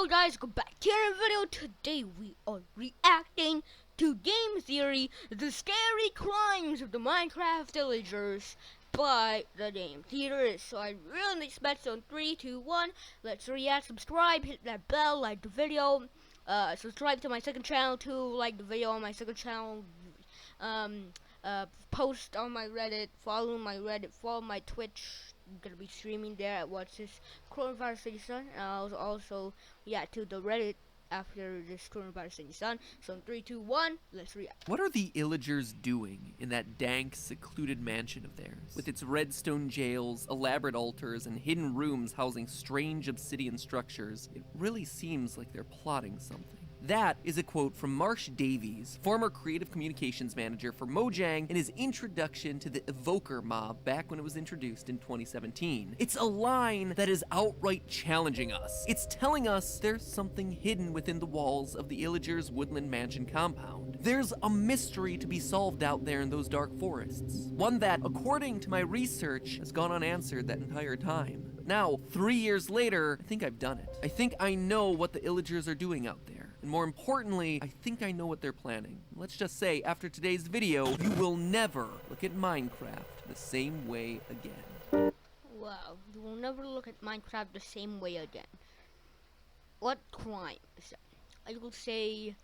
Hello guys, welcome back to another video. Today we are reacting to Game Theory, The Scary Crimes of the Minecraft Illagers by the Game Theater. So I really expect, so in 3, 2, 1, let's react, subscribe, hit that bell, like the video, subscribe to my second channel too, like the video on my second channel, post on my Reddit, follow my Twitch. I'm gonna be streaming there at what's this coronavirus season, and I'll also react to the Reddit after this coronavirus season. So in 3, 2, 1, let's react. What are the Illagers doing in that dank, secluded mansion of theirs? With its redstone jails, elaborate altars, and hidden rooms housing strange obsidian structures, it really seems like they're plotting something. That is a quote from Marsh Davies, former creative communications manager for Mojang, in his introduction to the Evoker mob back when it was introduced in 2017. It's a line that is outright challenging us. It's telling us there's something hidden within the walls of the Illagers' woodland mansion compound. There's a mystery to be solved out there in those dark forests. One that, according to my research, has gone unanswered that entire time. Now, 3 years later, I think I've done it. I think I know what the Illagers are doing out there. And more importantly, I think I know what they're planning. Let's just say, after today's video, you will never look at Minecraft the same way again. Wow, you will never look at Minecraft the same way again. What crime is that? I will say,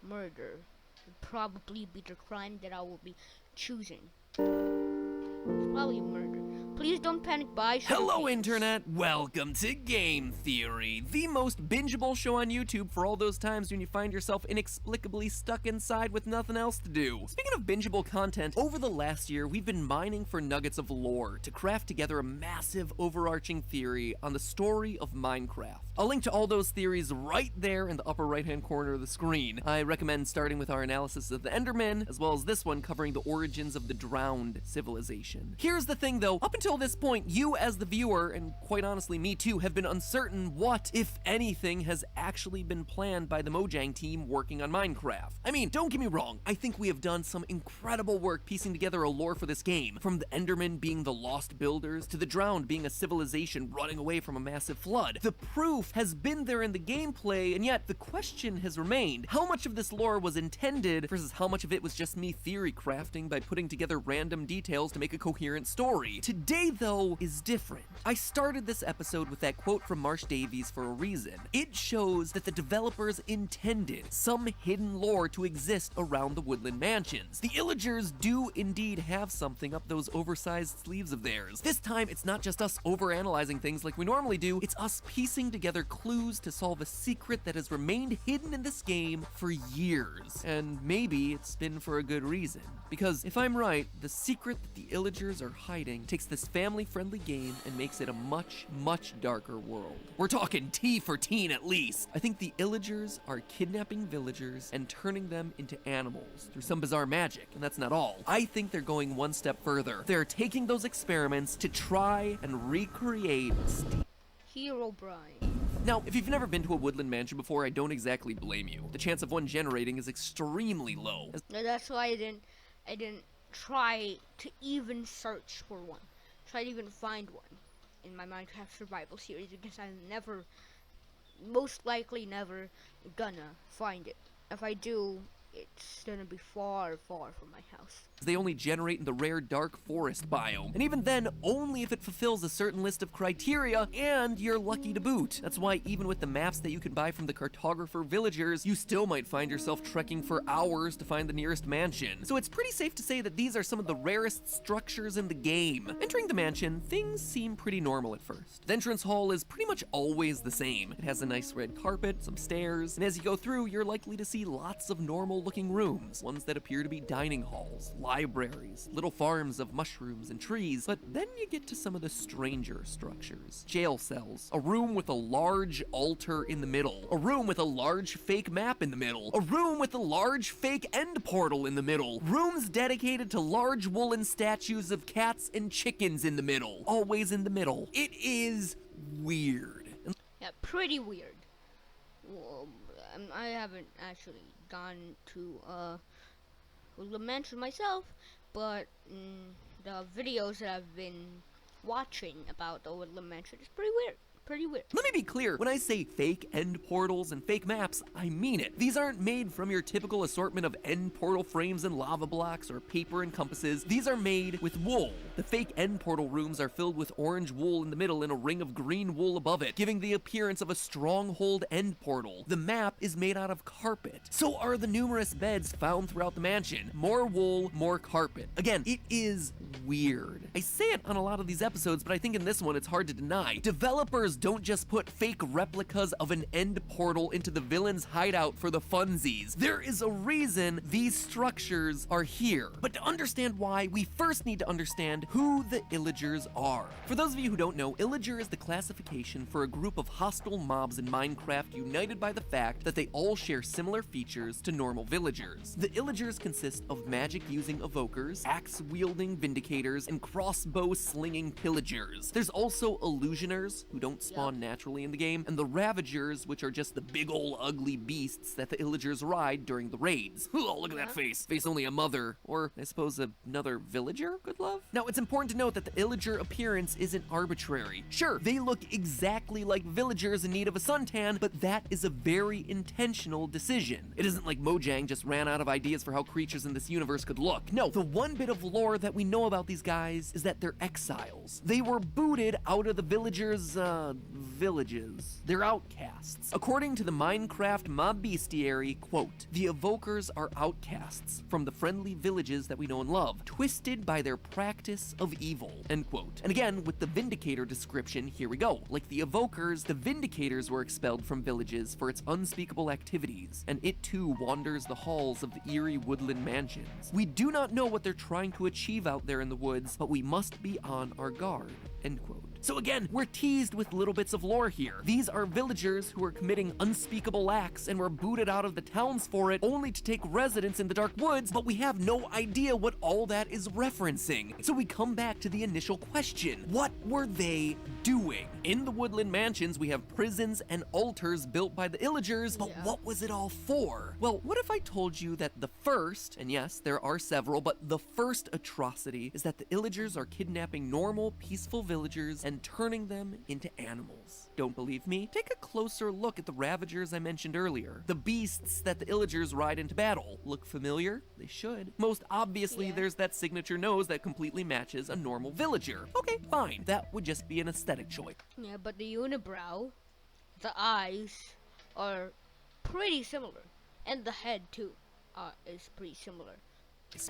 murder would probably be the crime that I will be choosing. It's probably murder. Please don't panic, buy. Hello Internet, welcome to Game Theory, the most bingeable show on YouTube for all those times when you find yourself inexplicably stuck inside with nothing else to do. Speaking of bingeable content, over the last year we've been mining for nuggets of lore to craft together a massive overarching theory on the story of Minecraft. I'll link to all those theories right there in the upper right hand corner of the screen. I recommend starting with our analysis of the Enderman, as well as this one covering the origins of the drowned civilization. Here's the thing though, up until this point, you as the viewer, and quite honestly me too, have been uncertain what, if anything, has actually been planned by the Mojang team working on Minecraft. I mean, don't get me wrong, I think we have done some incredible work piecing together a lore for this game, from the Endermen being the lost builders, to the drowned being a civilization running away from a massive flood. The proof has been there in the gameplay, and yet the question has remained, how much of this lore was intended versus how much of it was just me theory crafting by putting together random details to make a coherent story? Today, though, is different. I started this episode with that quote from Marsh Davies for a reason. It shows that the developers intended some hidden lore to exist around the woodland mansions. The Illagers do indeed have something up those oversized sleeves of theirs. This time, it's not just us overanalyzing things like we normally do, it's us piecing together clues to solve a secret that has remained hidden in this game for years. And maybe it's been for a good reason. Because if I'm right, the secret that the Illagers are hiding takes this family-friendly game and makes it a much, much darker world. We're talking T for teen at least. I think the Illagers are kidnapping villagers and turning them into animals through some bizarre magic, and that's not all. I think they're going one step further. They're taking those experiments to try and recreate Hero Brian. Now, if you've never been to a woodland mansion before, I don't exactly blame you. The chance of one generating is extremely low. That's why I didn't try to even search for one. Try to even find one in my Minecraft survival series, because I'm never, most likely never, gonna find it. If I do, it's gonna be far, far from my house. They only generate in the rare dark forest biome, and even then, only if it fulfills a certain list of criteria, and you're lucky to boot. That's why even with the maps that you can buy from the cartographer villagers, you still might find yourself trekking for hours to find the nearest mansion. So it's pretty safe to say that these are some of the rarest structures in the game. Entering the mansion, things seem pretty normal at first. The entrance hall is pretty much always the same. It has a nice red carpet, some stairs, and as you go through, you're likely to see lots of normal looking rooms, ones that appear to be dining halls, libraries, little farms of mushrooms and trees, but then you get to some of the stranger structures. Jail cells, a room with a large altar in the middle, a room with a large fake map in the middle, a room with a large fake end portal in the middle, rooms dedicated to large woolen statues of cats and chickens in the middle, always in the middle. It is weird. Yeah, pretty weird. Well, I haven't actually gone to the mansion myself, but the videos that I've been watching about the woodland mansion is pretty weird. pretty weird. Let me be clear, when I say fake end portals and fake maps, I mean it. These aren't made from your typical assortment of end portal frames and lava blocks or paper and compasses. These are made with wool. The fake end portal rooms are filled with orange wool in the middle and a ring of green wool above it, giving the appearance of a stronghold end portal. The map is made out of carpet. So are the numerous beds found throughout the mansion. More wool, more carpet. Again, it is weird. I say it on a lot of these episodes, but I think in this one it's hard to deny. Developers don't just put fake replicas of an end portal into the villain's hideout for the funsies. There is a reason these structures are here. But to understand why, we first need to understand who the Illagers are. For those of you who don't know, Illager is the classification for a group of hostile mobs in Minecraft united by the fact that they all share similar features to normal villagers. The Illagers consist of magic-using evokers, axe-wielding vindicators, and crossbow-slinging pillagers. There's also illusioners, who don't spawn naturally in the game, and the ravagers, which are just the big ol' ugly beasts that the Illagers ride during the raids. Oh, look at that face. Face only a mother, or I suppose another villager could love? Now, it's important to note that the Illager appearance isn't arbitrary. Sure, they look exactly like villagers in need of a suntan, but that is a very intentional decision. It isn't like Mojang just ran out of ideas for how creatures in this universe could look. No, the one bit of lore that we know about these guys is that they're exiles. They were booted out of the villagers' villages. They're outcasts. According to the Minecraft mob bestiary, quote, "The evokers are outcasts from the friendly villages that we know and love, twisted by their practice of evil," end quote. And again, with the Vindicator description, here we go. Like the evokers, the Vindicators were expelled from villages for its unspeakable activities, and it too wanders the halls of the eerie woodland mansions. We do not know what they're trying to achieve out there in the woods, but we must be on our guard, end quote. So again, we're teased with little bits of lore here. These are villagers who are committing unspeakable acts and were booted out of the towns for it, only to take residence in the dark woods, but we have no idea what all that is referencing. So we come back to the initial question. What were they doing? In the woodland mansions, we have prisons and altars built by the Illagers, but what was it all for? Well, what if I told you that the first, and yes, there are several, but the first atrocity is that the Illagers are kidnapping normal, peaceful villagers and turning them into animals. Don't believe me? Take a closer look at the Ravagers I mentioned earlier. The beasts that the Illagers ride into battle. Look familiar? They should. Most obviously, there's that signature nose that completely matches a normal villager. Okay, fine. That would just be an aesthetic choice. Yeah, but the unibrow, the eyes, are pretty similar. And the head, too, is pretty similar.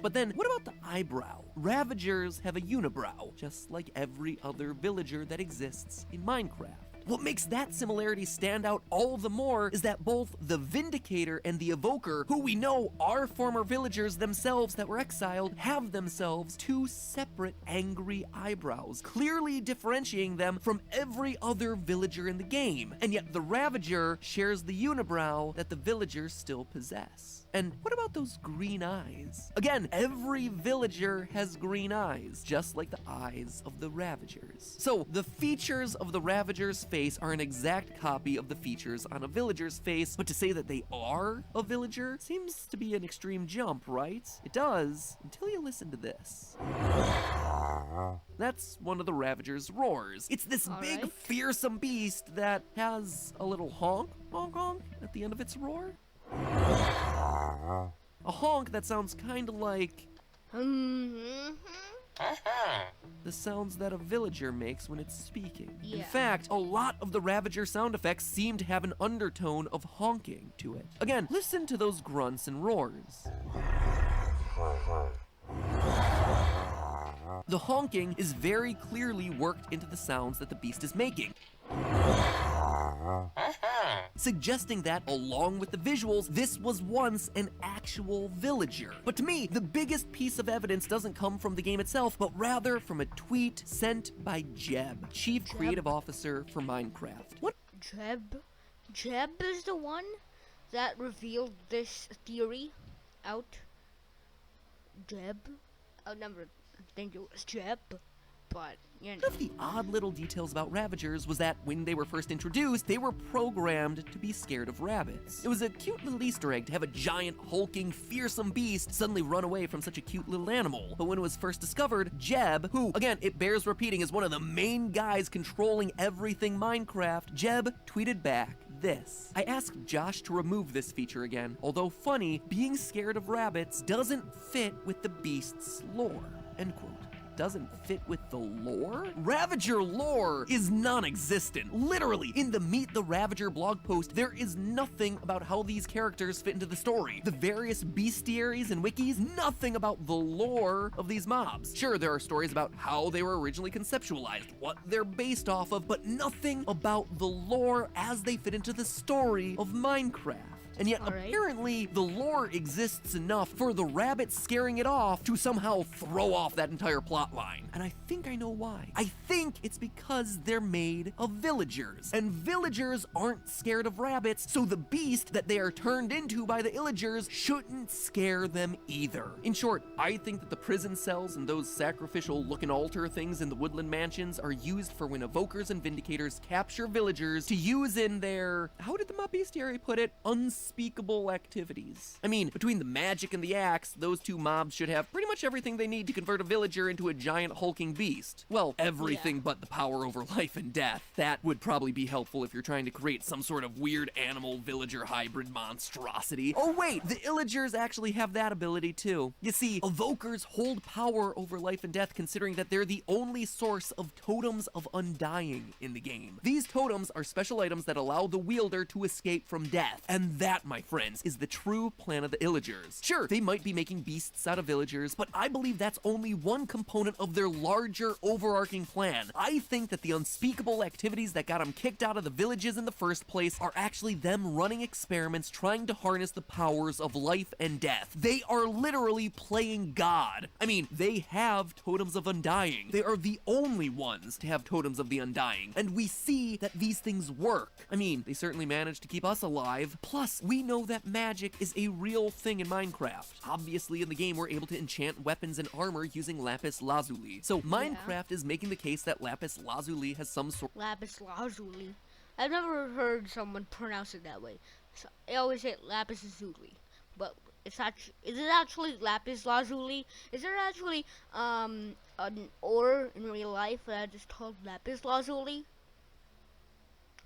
But then, what about the eyebrow? Ravagers have a unibrow, just like every other villager that exists in Minecraft. What makes that similarity stand out all the more is that both the Vindicator and the Evoker, who we know are former villagers themselves that were exiled, have themselves two separate angry eyebrows, clearly differentiating them from every other villager in the game. And yet the Ravager shares the unibrow that the villagers still possess. And what about those green eyes? Again, every villager has green eyes, just like the eyes of the Ravagers. So the features of the Ravager's face are an exact copy of the features on a villager's face, but to say that they are a villager seems to be an extreme jump, right? It does, until you listen to this. That's one of the Ravager's roars. It's this big, fearsome beast that has a little honk, honk, honk at the end of its roar. A honk that sounds kind of like the sounds that a villager makes when it's speaking. In fact, a lot of the Ravager sound effects seem to have an undertone of honking to it. Again, listen to those grunts and roars. The honking is very clearly worked into the sounds that the beast is making, suggesting that, along with the visuals, this was once an actual villager. But to me, the biggest piece of evidence doesn't come from the game itself, but rather from a tweet sent by Jeb, Chief Creative Officer for Minecraft. What? Jeb? Jeb is the one that revealed this theory out? Jeb? I never think it was Jeb, but you know. One of the odd little details about Ravagers was that when they were first introduced, they were programmed to be scared of rabbits. It was a cute little Easter egg to have a giant, hulking, fearsome beast suddenly run away from such a cute little animal. But when it was first discovered, Jeb, who, again, it bears repeating, is one of the main guys controlling everything Minecraft, Jeb tweeted back this. I asked Josh to remove this feature again. Although funny, being scared of rabbits doesn't fit with the beast's lore. End quote. Doesn't fit with the lore? Ravager lore is non-existent. Literally, in the Meet the Ravager blog post, there is nothing about how these characters fit into the story. The various bestiaries and wikis, nothing about the lore of these mobs. Sure, there are stories about how they were originally conceptualized, what they're based off of, but nothing about the lore as they fit into the story of Minecraft. And yet, apparently, the lore exists enough for the rabbit scaring it off to somehow throw off that entire plot line. And I think I know why. I think it's because they're made of villagers. And villagers aren't scared of rabbits, so the beast that they are turned into by the Illagers shouldn't scare them either. In short, I think that the prison cells and those sacrificial looking altar things in the woodland mansions are used for when evokers and vindicators capture villagers to use in their, how did the mob bestiary put it? Unspeakable activities. I mean, between the magic and the axe, those two mobs should have pretty much everything they need to convert a villager into a giant hulking beast. Well, everything but the power over life and death. That would probably be helpful if you're trying to create some sort of weird animal villager hybrid monstrosity. Oh wait, the Illagers actually have that ability too. You see, evokers hold power over life and death considering that they're the only source of totems of undying in the game. These totems are special items that allow the wielder to escape from death. And that, my friends, is the true plan of the Illagers. Sure, they might be making beasts out of villagers, but I believe that's only one component of their larger overarching plan. I think that the unspeakable activities that got them kicked out of the villages in the first place are actually them running experiments trying to harness the powers of life and death. They are literally playing God. I mean, they have totems of undying. They are the only ones to have totems of the undying, and we see that these things work. I mean, they certainly managed to keep us alive. Plus, we know that magic is a real thing in Minecraft. Obviously, in the game, we're able to enchant weapons and armor using lapis lazuli. So Minecraft is making the case that lapis lazuli has some sort. Lapis lazuli. I've never heard someone pronounce it that way. So I always say lapis lazuli, but it's actually, is it actually lapis lazuli? Is there actually an ore in real life that is called lapis lazuli?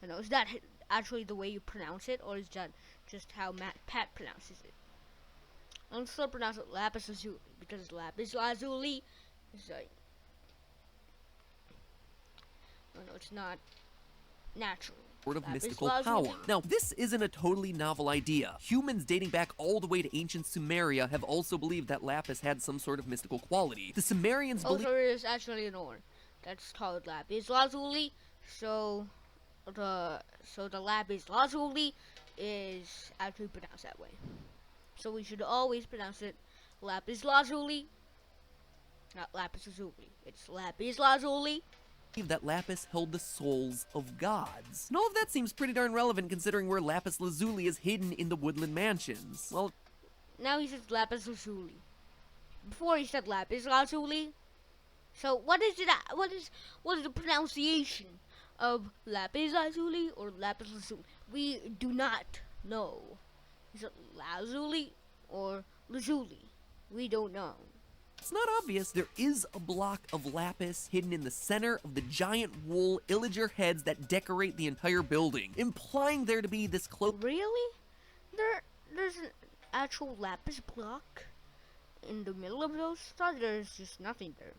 I know, is that actually the way you pronounce it, or is that just how Pat pronounces it? I'm still pronounce it lapis lazuli because lapis lazuli is like, oh no, it's not natural. Sort of mystical power. Now, this isn't a totally novel idea. Humans dating back all the way to ancient Sumeria have also believed that lapis had some sort of mystical quality. The Sumerians believed there is actually an ore that's called lapis lazuli. So the lapis lazuli is actually pronounced that way. So we should always pronounce it lapis lazuli, not lapis lazuli. It's lapis lazuli. That lapis held the souls of gods. And all of that seems pretty darn relevant considering where lapis lazuli is hidden in the woodland mansions. Well, now he says lapis lazuli. Before he said lapis lazuli. So what is it? What is the pronunciation of lapis lazuli or lapis lazuli? We do not know. Is it lazuli or lazuli? We don't know. It's not obvious. There is a block of lapis hidden in the center of the giant wool Illager heads that decorate the entire building, implying there to be this close. Really? There's an actual lapis block in the middle of those? I thought there's just nothing there.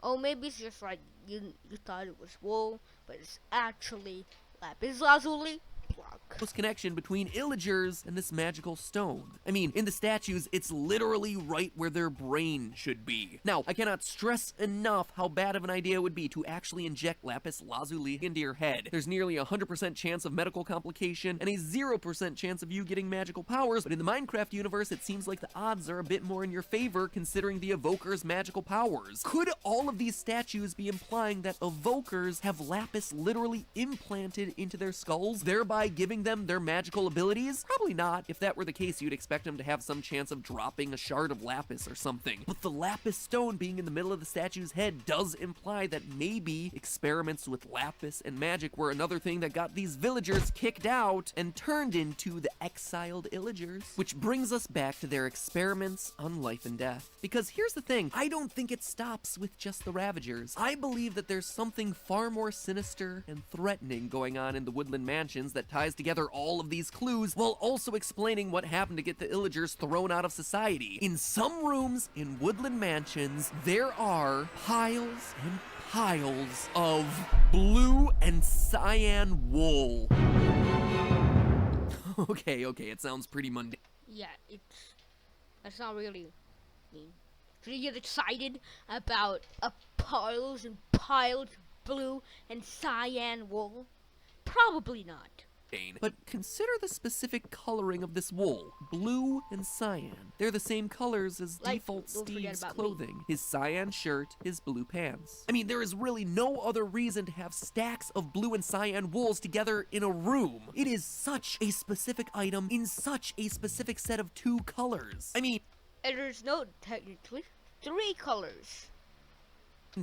Oh, maybe it's just like you thought it was wool, but it's actually lapis lazuli block. Close connection between Illagers and this magical stone. I mean, in the statues, it's literally right where their brain should be. Now, I cannot stress enough how bad of an idea it would be to actually inject lapis lazuli into your head. There's nearly a 100% chance of medical complication and a 0% chance of you getting magical powers, but in the Minecraft universe, it seems like the odds are a bit more in your favor considering the evoker's magical powers. Could all of these statues be implying that evokers have lapis literally implanted into their skulls, thereby giving them their magical abilities? Probably not. If that were the case, you'd expect them to have some chance of dropping a shard of lapis or something. But the lapis stone being in the middle of the statue's head does imply that maybe experiments with lapis and magic were another thing that got these villagers kicked out and turned into the exiled Illagers. Which brings us back to their experiments on life and death. Because here's the thing, I don't think it stops with just the Ravagers. I believe that there's something far more sinister and threatening going on in the Woodland Mansions that ties together all of these clues while also explaining what happened to get the Illagers thrown out of society. In some rooms in Woodland Mansions, there are piles and piles of blue and cyan wool. Okay, it sounds pretty mundane. Yeah, that's not really mean. Do you get excited about piles and piles of blue and cyan wool? Probably not. But consider the specific coloring of this wool. Blue and cyan. They're the same colors as default Steve's clothing. His cyan shirt, his blue pants. I mean, there is really no other reason to have stacks of blue and cyan wools together in a room. It is such a specific item in such a specific set of 2 colors. I mean... And there's no, technically, 3 colors.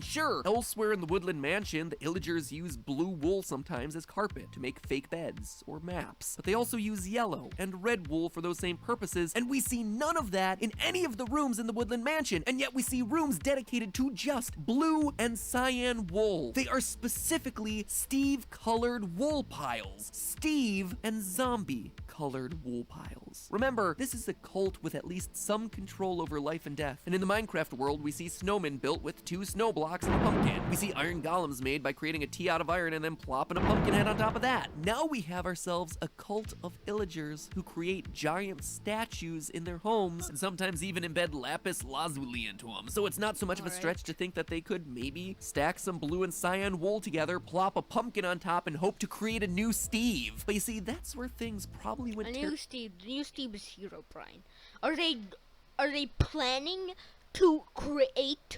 Sure, elsewhere in the Woodland Mansion, the Illagers use blue wool sometimes as carpet to make fake beds or maps. But they also use yellow and red wool for those same purposes, and we see none of that in any of the rooms in the Woodland Mansion, and yet we see rooms dedicated to just blue and cyan wool. They are specifically Steve-colored wool piles. Steve and zombie-colored wool piles. Remember, this is a cult with at least some control over life and death, and in the Minecraft world, we see snowmen built with 2 snow blocks and a pumpkin. We see iron golems made by creating a T out of iron and then plopping a pumpkin head on top of that. Now we have ourselves a cult of Illagers who create giant statues in their homes and sometimes even embed lapis lazuli into them. So it's not so much of a stretch to think that they could maybe stack some blue and cyan wool together, plop a pumpkin on top, and hope to create a new Steve. But you see, that's where things probably went. The new Steve is Herobrine. Are they planning to create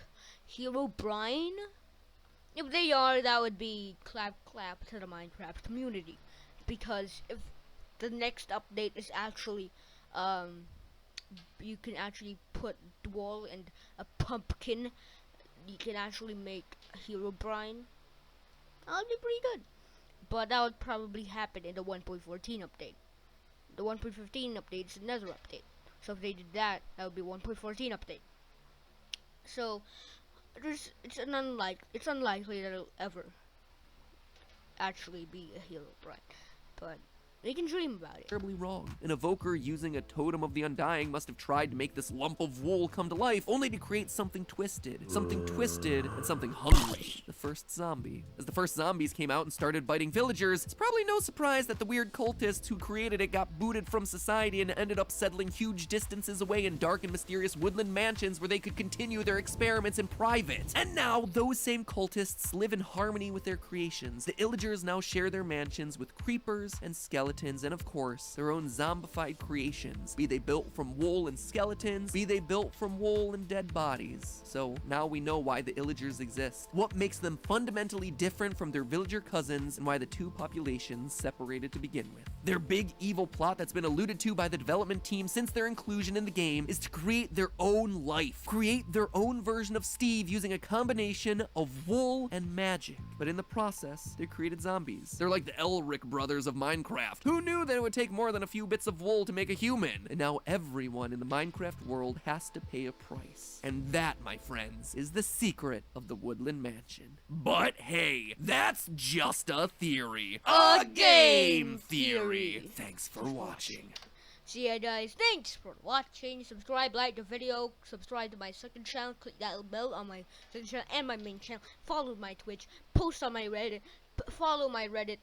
Herobrine? If they are, that would be clap to the Minecraft community, because if the next update is actually you can actually put wool and a pumpkin, you can actually make Herobrine. That would be pretty good, but that would probably happen in the 1.14 update. The 1.15 update is another update, so if they did that, that would be 1.14 update. So it's unlikely that it'll ever actually be a Herobrine, but they can dream about it. Terribly wrong. An evoker using a totem of the undying must have tried to make this lump of wool come to life, only to create something twisted and something hungry. The first zombie. As the first zombies came out and started biting villagers, it's probably no surprise that the weird cultists who created it got booted from society and ended up settling huge distances away in dark and mysterious woodland mansions where they could continue their experiments in private. And now, those same cultists live in harmony with their creations. The Illagers now share their mansions with creepers and skeletons, and of course, their own zombified creations, be they built from wool and skeletons, be they built from wool and dead bodies. So now we know why the Illagers exist, what makes them fundamentally different from their villager cousins, and why the 2 populations separated to begin with. Their big evil plot that's been alluded to by the development team since their inclusion in the game is to create their own life, create their own version of Steve using a combination of wool and magic. But in the process, they created zombies. They're like the Elric brothers of Minecraft. Who knew that it would take more than a few bits of wool to make a human? And now everyone in the Minecraft world has to pay a price. And that, my friends, is the secret of the Woodland Mansion. But hey, that's just a theory. A game theory. Thanks for watching. So yeah, guys, thanks for watching. Subscribe, like the video, subscribe to my second channel, click that little bell on my second channel and my main channel, follow my Twitch, post on my Reddit, follow my Reddit.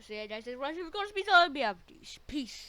So yeah, guys, it's Russian, of course, peace. Peace.